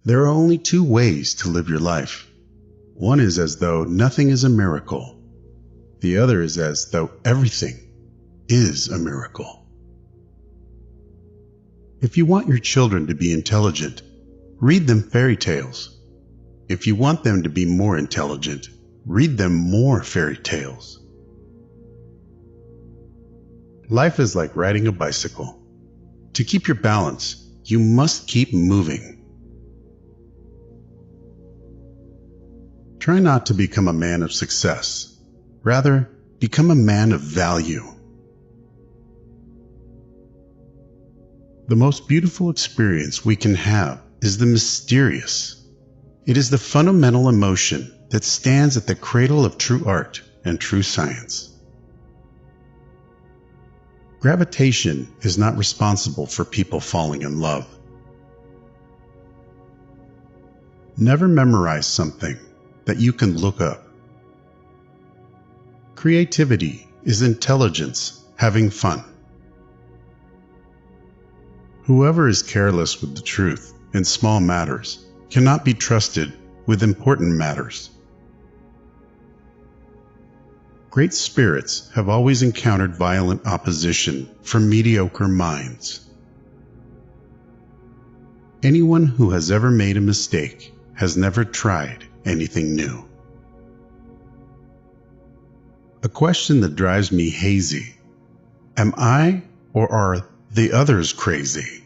There are only two ways to live your life. One is as though nothing is a miracle. The other is as though everything is a miracle. If you want your children to be intelligent, read them fairy tales. If you want them to be more intelligent, read them more fairy tales. Life is like riding a bicycle. To keep your balance, you must keep moving. Try not to become a man of success. Rather, become a man of value. The most beautiful experience we can have is the mysterious. It is the fundamental emotion that stands at the cradle of true art and true science. Gravitation is not responsible for people falling in love. Never memorize something that you can look up. Creativity is intelligence having fun. Whoever is careless with the truth in small matters cannot be trusted with important matters. Great spirits have always encountered violent opposition from mediocre minds. Anyone who has ever made a mistake has never tried anything new. A question that drives me hazy: am I or are the others crazy?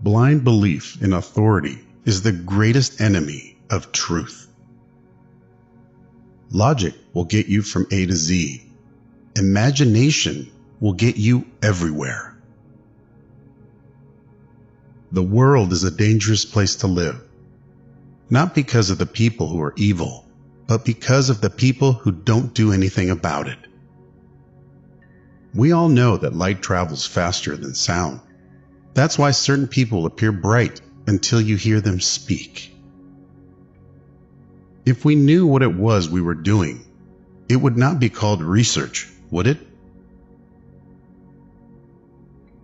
Blind belief in authority is the greatest enemy of truth. Logic will get you from A to Z. Imagination will get you everywhere. The world is a dangerous place to live, not because of the people who are evil, but because of the people who don't do anything about it. We all know that light travels faster than sound. That's why certain people appear bright until you hear them speak. If we knew what it was we were doing, it would not be called research, would it?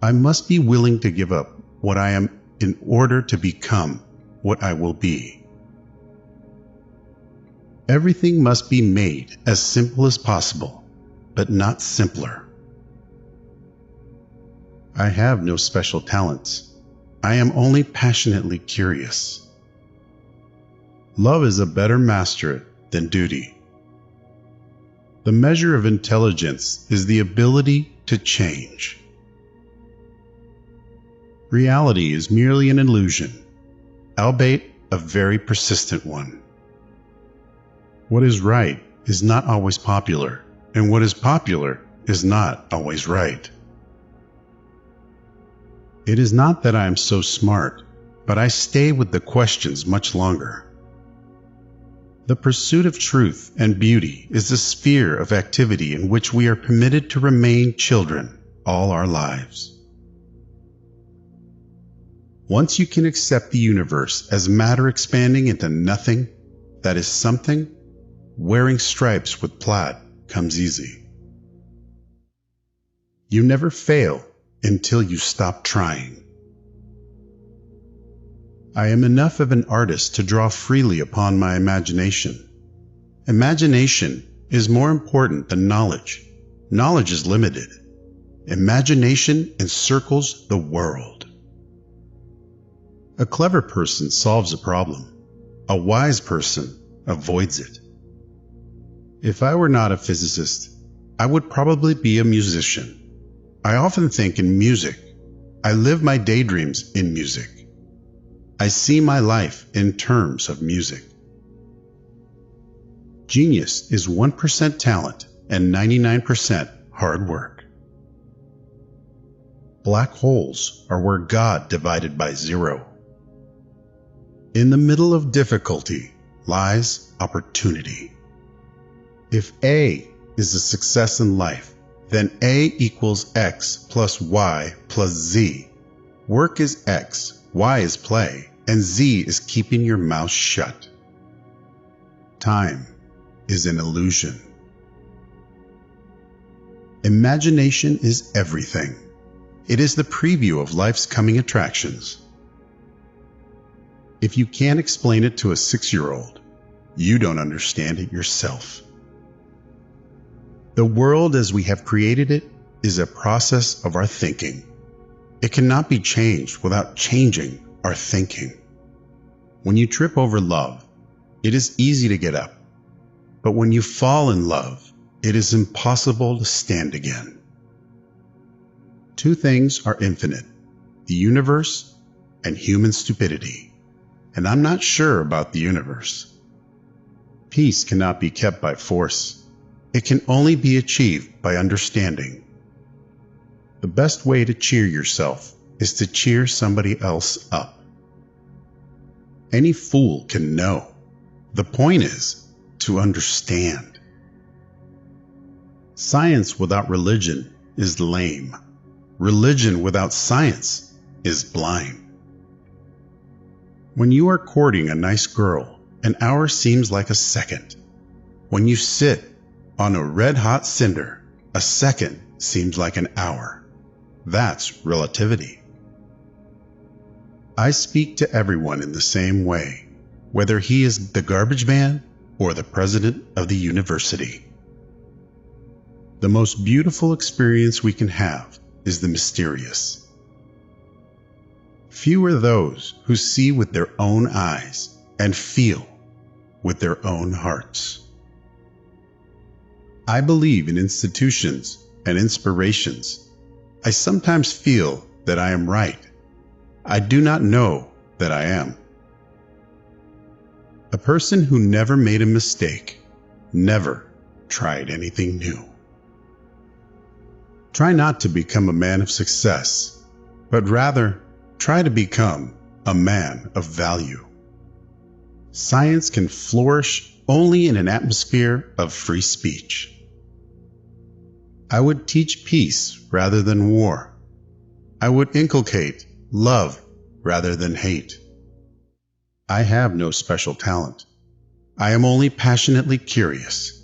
I must be willing to give up what I am in order to become what I will be. Everything must be made as simple as possible, but not simpler. I have no special talents. I am only passionately curious. Love is a better master than duty. The measure of intelligence is the ability to change. Reality is merely an illusion, albeit a very persistent one. What is right is not always popular, and what is popular is not always right. It is not that I am so smart, but I stay with the questions much longer. The pursuit of truth and beauty is the sphere of activity in which we are permitted to remain children all our lives. Once you can accept the universe as matter expanding into nothing that is something, wearing stripes with plaid comes easy. You never fail until you stop trying. I am enough of an artist to draw freely upon my imagination. Imagination is more important than knowledge. Knowledge is limited. Imagination encircles the world. A clever person solves a problem. A wise person avoids it. If I were not a physicist, I would probably be a musician. I often think in music. I live my daydreams in music. I see my life in terms of music. Genius is 1% talent and 99% hard work. Black holes are where God divided by zero. In the middle of difficulty lies opportunity. If A is a success in life, then A equals X plus Y plus Z. Work is X, Y is play, and Z is keeping your mouth shut. Time is an illusion. Imagination is everything. It is the preview of life's coming attractions. If you can't explain it to a 6-year-old, you don't understand it yourself. The world as we have created it is a process of our thinking. It cannot be changed without changing our thinking. When you trip over love, it is easy to get up. But when you fall in love, it is impossible to stand again. Two things are infinite: the universe and human stupidity. And I'm not sure about the universe. Peace cannot be kept by force. It can only be achieved by understanding. The best way to cheer yourself is to cheer somebody else up. Any fool can know. The point is to understand. Science without religion is lame. Religion without science is blind. When you are courting a nice girl, an hour seems like a second. When you sit on a red-hot cinder, a second seems like an hour. That's relativity. I speak to everyone in the same way, whether he is the garbage man or the president of the university. The most beautiful experience we can have is the mysterious. Few are those who see with their own eyes and feel with their own hearts. I believe in institutions and inspirations. I sometimes feel that I am right. I do not know that I am. A person who never made a mistake never tried anything new. Try not to become a man of success, but rather try to become a man of value. Science can flourish only in an atmosphere of free speech. I would teach peace rather than war. I would inculcate love rather than hate. I have no special talent. I am only passionately curious.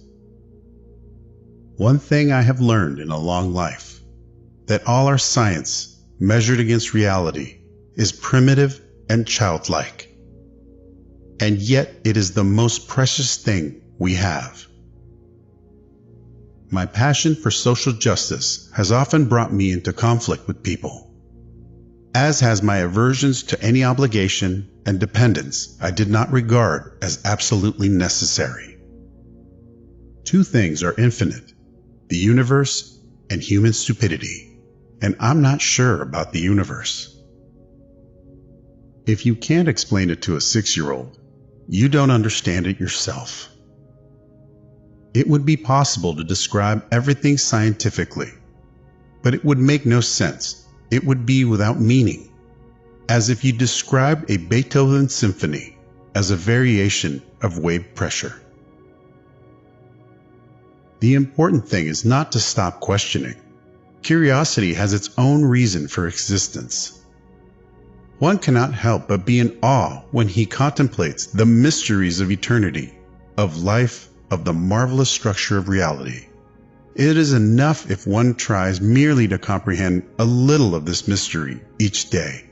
One thing I have learned in a long life, that all our science, measured against reality, is primitive and childlike. And yet it is the most precious thing we have. My passion for social justice has often brought me into conflict with people, as has my aversions to any obligation and dependence I did not regard as absolutely necessary. Two things are infinite: the universe and human stupidity, and I'm not sure about the universe. If you can't explain it to a 6-year-old, you don't understand it yourself. It would be possible to describe everything scientifically, but it would make no sense. It would be without meaning, as if you described a Beethoven symphony as a variation of wave pressure. The important thing is not to stop questioning. Curiosity has its own reason for existence. One cannot help but be in awe when he contemplates the mysteries of eternity, of life, of the marvelous structure of reality. It is enough if one tries merely to comprehend a little of this mystery each day.